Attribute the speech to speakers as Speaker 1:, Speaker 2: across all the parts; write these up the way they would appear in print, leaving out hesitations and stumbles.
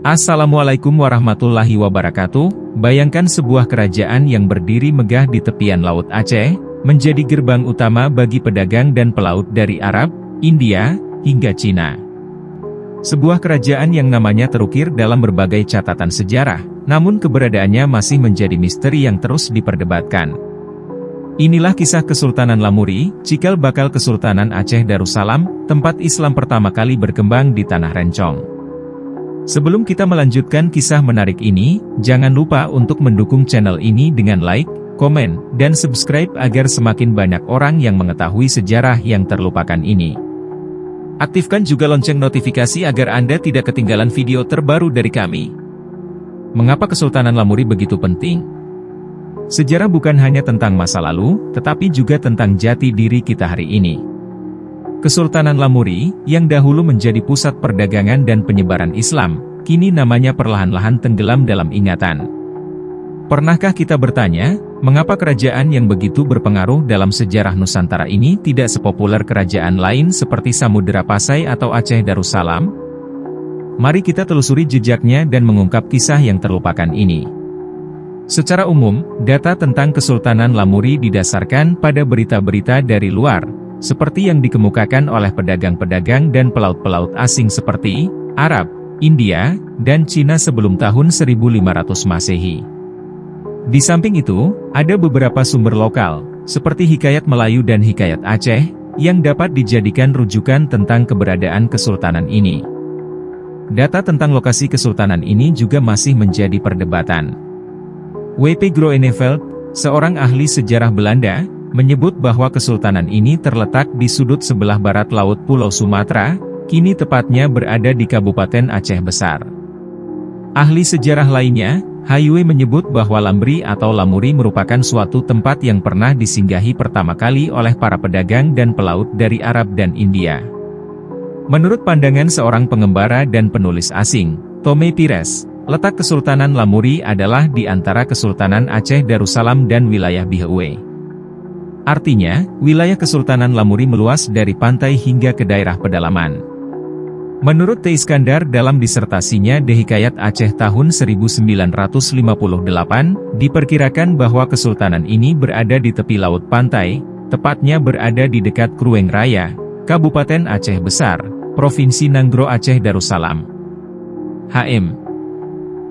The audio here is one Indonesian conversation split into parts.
Speaker 1: Assalamualaikum warahmatullahi wabarakatuh. Bayangkan sebuah kerajaan yang berdiri megah di tepian Laut Aceh, menjadi gerbang utama bagi pedagang dan pelaut dari Arab, India, hingga Cina. Sebuah kerajaan yang namanya terukir dalam berbagai catatan sejarah, namun keberadaannya masih menjadi misteri yang terus diperdebatkan. Inilah kisah Kesultanan Lamuri, cikal bakal Kesultanan Aceh Darussalam, tempat Islam pertama kali berkembang di Tanah Rencong. Sebelum kita melanjutkan kisah menarik ini, jangan lupa untuk mendukung channel ini dengan like, komen, dan subscribe agar semakin banyak orang yang mengetahui sejarah yang terlupakan ini. Aktifkan juga lonceng notifikasi agar Anda tidak ketinggalan video terbaru dari kami. Mengapa Kesultanan Lamuri begitu penting? Sejarah bukan hanya tentang masa lalu, tetapi juga tentang jati diri kita hari ini. Kesultanan Lamuri, yang dahulu menjadi pusat perdagangan dan penyebaran Islam, kini namanya perlahan-lahan tenggelam dalam ingatan. Pernahkah kita bertanya, mengapa kerajaan yang begitu berpengaruh dalam sejarah Nusantara ini tidak sepopuler kerajaan lain seperti Samudera Pasai atau Aceh Darussalam? Mari kita telusuri jejaknya dan mengungkap kisah yang terlupakan ini. Secara umum, data tentang Kesultanan Lamuri didasarkan pada berita-berita dari luar, seperti yang dikemukakan oleh pedagang-pedagang dan pelaut-pelaut asing seperti Arab, India, dan Cina sebelum tahun 1500 Masehi. Di samping itu, ada beberapa sumber lokal, seperti Hikayat Melayu dan Hikayat Aceh, yang dapat dijadikan rujukan tentang keberadaan kesultanan ini. Data tentang lokasi kesultanan ini juga masih menjadi perdebatan. W.P. Groeneveld, seorang ahli sejarah Belanda, menyebut bahwa kesultanan ini terletak di sudut sebelah barat laut Pulau Sumatera, kini tepatnya berada di Kabupaten Aceh Besar. Ahli sejarah lainnya, Hayue menyebut bahwa Lamri atau Lamuri merupakan suatu tempat yang pernah disinggahi pertama kali oleh para pedagang dan pelaut dari Arab dan India. Menurut pandangan seorang pengembara dan penulis asing, Tome Pires, letak Kesultanan Lamuri adalah di antara Kesultanan Aceh Darussalam dan wilayah Bihue. Artinya, wilayah Kesultanan Lamuri meluas dari pantai hingga ke daerah pedalaman. Menurut T. Iskandar dalam disertasinya The Hikayat Aceh tahun 1958, diperkirakan bahwa kesultanan ini berada di tepi laut pantai, tepatnya berada di dekat Krueng Raya, Kabupaten Aceh Besar, Provinsi Nanggro Aceh Darussalam. H.M.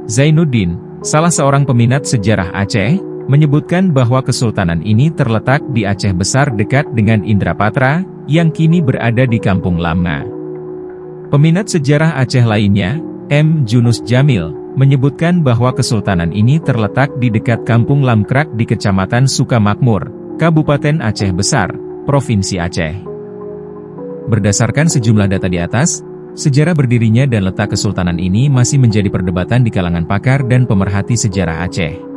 Speaker 1: Zainuddin, salah seorang peminat sejarah Aceh, menyebutkan bahwa kesultanan ini terletak di Aceh Besar dekat dengan Indrapatra, yang kini berada di Kampung Lama. Peminat sejarah Aceh lainnya, M. Junus Jamil, menyebutkan bahwa kesultanan ini terletak di dekat Kampung Lamkrak di Kecamatan Sukamakmur, Kabupaten Aceh Besar, Provinsi Aceh. Berdasarkan sejumlah data di atas, sejarah berdirinya dan letak kesultanan ini masih menjadi perdebatan di kalangan pakar dan pemerhati sejarah Aceh.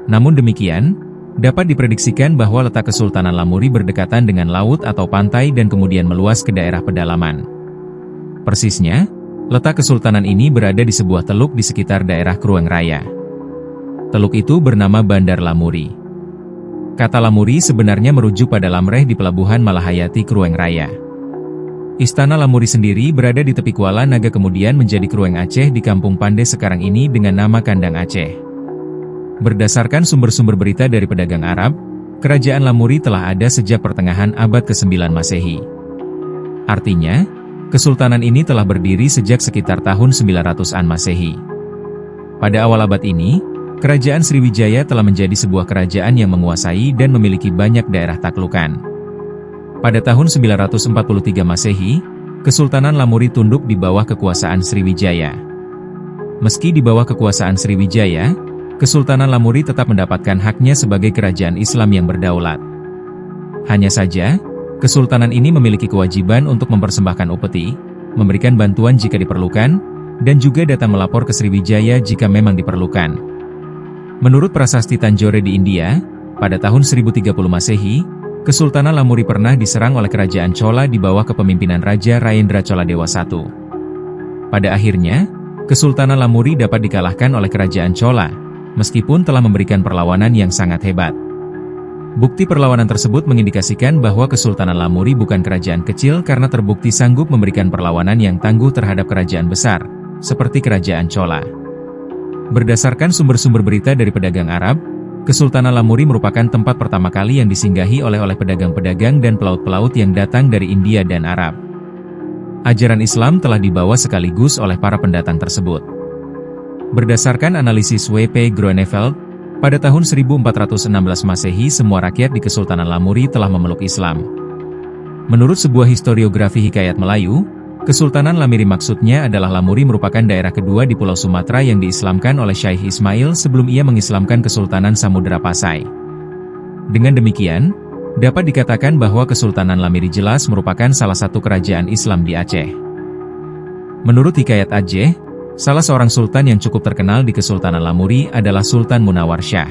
Speaker 1: Namun demikian, dapat diprediksikan bahwa letak Kesultanan Lamuri berdekatan dengan laut atau pantai dan kemudian meluas ke daerah pedalaman. Persisnya, letak kesultanan ini berada di sebuah teluk di sekitar daerah Krueng Raya. Teluk itu bernama Bandar Lamuri. Kata Lamuri sebenarnya merujuk pada lamreh di pelabuhan Malahayati Krueng Raya. Istana Lamuri sendiri berada di tepi Kuala Naga kemudian menjadi Krueng Aceh di Kampung Pande sekarang ini dengan nama Kandang Aceh. Berdasarkan sumber-sumber berita dari pedagang Arab, kerajaan Lamuri telah ada sejak pertengahan abad ke-9 Masehi. Artinya, kesultanan ini telah berdiri sejak sekitar tahun 900-an Masehi. Pada awal abad ini, kerajaan Sriwijaya telah menjadi sebuah kerajaan yang menguasai dan memiliki banyak daerah taklukan. Pada tahun 943 Masehi, Kesultanan Lamuri tunduk di bawah kekuasaan Sriwijaya. Meski di bawah kekuasaan Sriwijaya, Kesultanan Lamuri tetap mendapatkan haknya sebagai kerajaan Islam yang berdaulat. Hanya saja, kesultanan ini memiliki kewajiban untuk mempersembahkan upeti, memberikan bantuan jika diperlukan, dan juga datang melapor ke Sriwijaya jika memang diperlukan. Menurut prasasti Tanjore di India, pada tahun 1030 Masehi, Kesultanan Lamuri pernah diserang oleh kerajaan Chola di bawah kepemimpinan Raja Rajendra Chola Dewa I. Pada akhirnya, Kesultanan Lamuri dapat dikalahkan oleh kerajaan Chola, meskipun telah memberikan perlawanan yang sangat hebat. Bukti perlawanan tersebut mengindikasikan bahwa Kesultanan Lamuri bukan kerajaan kecil karena terbukti sanggup memberikan perlawanan yang tangguh terhadap kerajaan besar, seperti Kerajaan Chola. Berdasarkan sumber-sumber berita dari pedagang Arab, Kesultanan Lamuri merupakan tempat pertama kali yang disinggahi oleh pedagang-pedagang dan pelaut-pelaut yang datang dari India dan Arab. Ajaran Islam telah dibawa sekaligus oleh para pendatang tersebut. Berdasarkan analisis W.P. Groeneveld, pada tahun 1416 Masehi semua rakyat di Kesultanan Lamuri telah memeluk Islam. Menurut sebuah historiografi hikayat Melayu, Kesultanan Lamiri maksudnya adalah Lamuri merupakan daerah kedua di Pulau Sumatera yang diislamkan oleh Syekh Ismail sebelum ia mengislamkan Kesultanan Samudera Pasai. Dengan demikian, dapat dikatakan bahwa Kesultanan Lamiri jelas merupakan salah satu kerajaan Islam di Aceh. Menurut hikayat Aceh, salah seorang sultan yang cukup terkenal di Kesultanan Lamuri adalah Sultan Munawar Shah.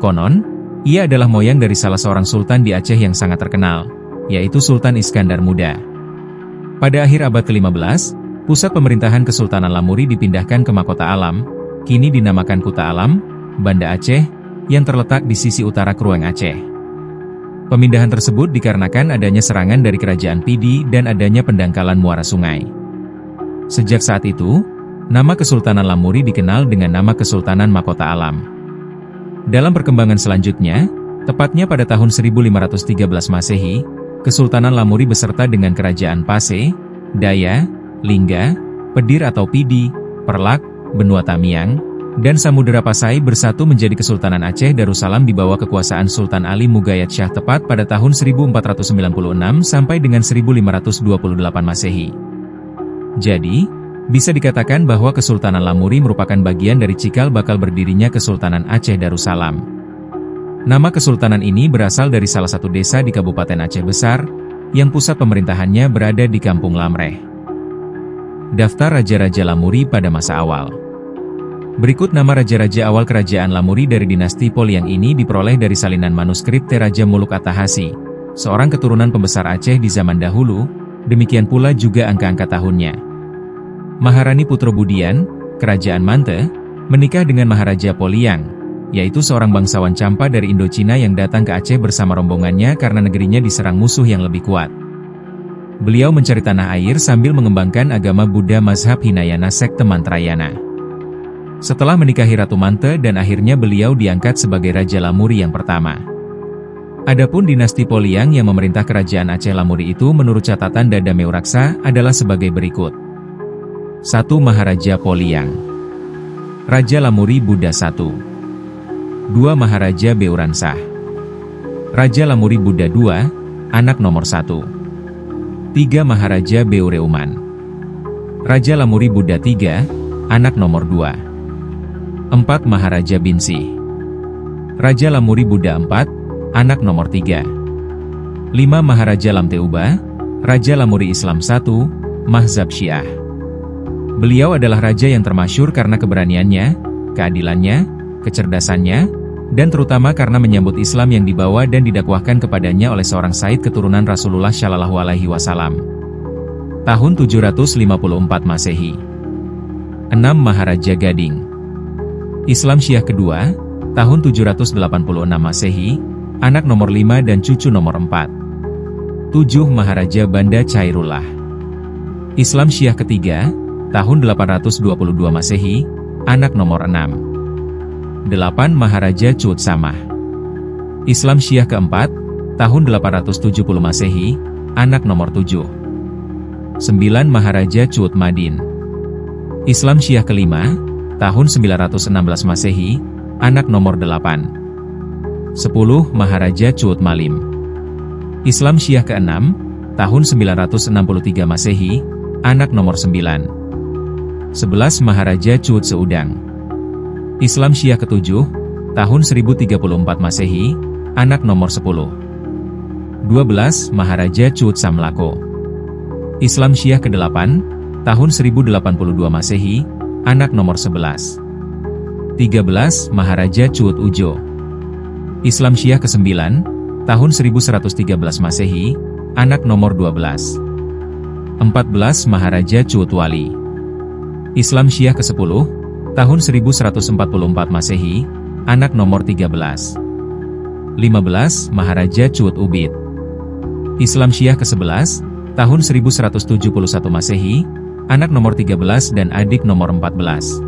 Speaker 1: Konon, ia adalah moyang dari salah seorang sultan di Aceh yang sangat terkenal, yaitu Sultan Iskandar Muda. Pada akhir abad ke-15, pusat pemerintahan Kesultanan Lamuri dipindahkan ke Mahkota Alam, kini dinamakan Kuta Alam, Banda Aceh, yang terletak di sisi utara Krueng Aceh. Pemindahan tersebut dikarenakan adanya serangan dari Kerajaan Pidi dan adanya pendangkalan muara sungai. Sejak saat itu, nama Kesultanan Lamuri dikenal dengan nama Kesultanan Mahkota Alam. Dalam perkembangan selanjutnya, tepatnya pada tahun 1513 Masehi, Kesultanan Lamuri beserta dengan Kerajaan Pase, Daya, Lingga, Pedir atau Pidi, Perlak, Benua Tamiang, dan Samudera Pasai bersatu menjadi Kesultanan Aceh Darussalam di bawah kekuasaan Sultan Ali Mugayat Shah tepat pada tahun 1496 sampai dengan 1528 Masehi. Jadi, bisa dikatakan bahwa Kesultanan Lamuri merupakan bagian dari cikal bakal berdirinya Kesultanan Aceh Darussalam. Nama kesultanan ini berasal dari salah satu desa di Kabupaten Aceh Besar, yang pusat pemerintahannya berada di Kampung Lamreh. Daftar Raja-Raja Lamuri pada masa awal. Berikut nama Raja-Raja awal Kerajaan Lamuri dari dinasti Poliang ini diperoleh dari salinan manuskrip Raja Muluk At-Tahasi, seorang keturunan pembesar Aceh di zaman dahulu, demikian pula juga angka-angka tahunnya. Maharani Putrobudian, Kerajaan Mante, menikah dengan Maharaja Poliang, yaitu seorang bangsawan Campa dari Indochina yang datang ke Aceh bersama rombongannya karena negerinya diserang musuh yang lebih kuat. Beliau mencari tanah air sambil mengembangkan agama Buddha mazhab Hinayana sekte Mantrayana. Setelah menikahi Ratu Mante dan akhirnya beliau diangkat sebagai Raja Lamuri yang pertama. Adapun dinasti Poliang yang memerintah Kerajaan Aceh Lamuri itu menurut catatan Dada Meuraksa adalah sebagai berikut. 1. Maharaja Poliang. Raja Lamuri Buddha I. 2. Maharaja Beuransah. Raja Lamuri Buddha II, anak nomor 1. 3. Maharaja Beureuman. Raja Lamuri Buddha III, anak nomor 2. 4. Maharaja Binsi. Raja Lamuri Buddha IV, anak nomor 3. 5. Maharaja Lamteuba, Raja Lamuri Islam I, Mazhab Syiah. Beliau adalah raja yang termasyhur karena keberaniannya, keadilannya, kecerdasannya, dan terutama karena menyambut Islam yang dibawa dan didakwahkan kepadanya oleh seorang Said keturunan Rasulullah Shallallahu Alaihi Wasallam. Tahun 754 Masehi. 6. Maharaja Gading. Islam Syiah kedua, tahun 786 Masehi, anak nomor 5 dan cucu nomor 4. 7. Maharaja Banda Cairullah. Islam Syiah ketiga, tahun 822 Masehi, anak nomor 6. 8. Maharaja Cuut Samah. Islam Syiah keempat, tahun 870 Masehi, anak nomor 7. 9. Maharaja Cuut Madin. Islam Syiah kelima, tahun 916 Masehi, anak nomor 8. 10. Maharaja Cuut Malim. Islam Syiah keenam, tahun 963 Masehi, anak nomor 9. 11. Maharaja Cuut Seudang. Islam Syiah ketujuh, tahun 1034 Masehi, anak nomor 10. 12. Maharaja Cuut Samlako. Islam Syiah ke-8, tahun 1082 Masehi, anak nomor 11. 13. Maharaja Cuut Ujo. Islam Syiah ke-9, tahun 1113 Masehi, anak nomor 12. 14. Maharaja Cuut Wali. Islam Syiah ke-10, tahun 1144 Masehi, anak nomor 13. 15. Maharaja Cuut Ubid. Islam Syiah ke-11, tahun 1171 Masehi, anak nomor 13 dan adik nomor 14.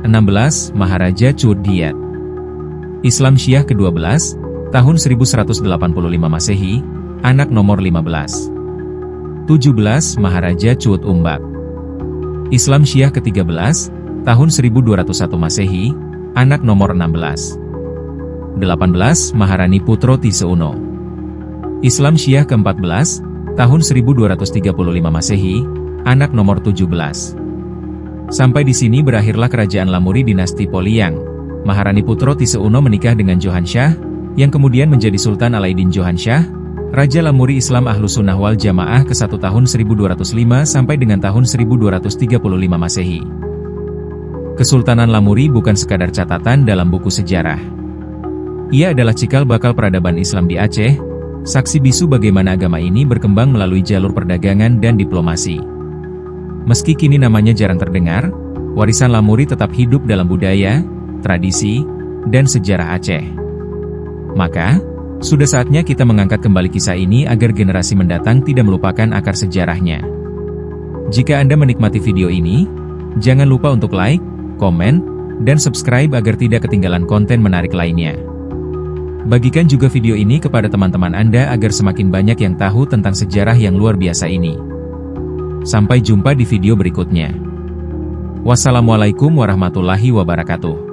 Speaker 1: 16. Maharaja Chudiat. Islam Syiah ke-12, tahun 1185 Masehi, anak nomor 15. 17. Maharaja Chut Umbak. Islam Syiah ke-13, tahun 1201 Masehi, anak nomor 16. 18. Maharani Putro Tiseuno. Islam Syiah ke-14, tahun 1235 Masehi, anak nomor 17. Sampai di sini berakhirlah kerajaan Lamuri dinasti Poliang. Maharani Putro Tiseuno menikah dengan Johan Shah, yang kemudian menjadi Sultan Alaiddin Johan Shah, Raja Lamuri Islam Ahlus Sunnah wal Jamaah ke-1 tahun 1205 sampai dengan tahun 1235 Masehi. Kesultanan Lamuri bukan sekadar catatan dalam buku sejarah. Ia adalah cikal bakal peradaban Islam di Aceh, saksi bisu bagaimana agama ini berkembang melalui jalur perdagangan dan diplomasi. Meski kini namanya jarang terdengar, warisan Lamuri tetap hidup dalam budaya, tradisi, dan sejarah Aceh. Maka, sudah saatnya kita mengangkat kembali kisah ini agar generasi mendatang tidak melupakan akar sejarahnya. Jika Anda menikmati video ini, jangan lupa untuk like, komen, dan subscribe agar tidak ketinggalan konten menarik lainnya. Bagikan juga video ini kepada teman-teman Anda agar semakin banyak yang tahu tentang sejarah yang luar biasa ini. Sampai jumpa di video berikutnya. Wassalamualaikum warahmatullahi wabarakatuh.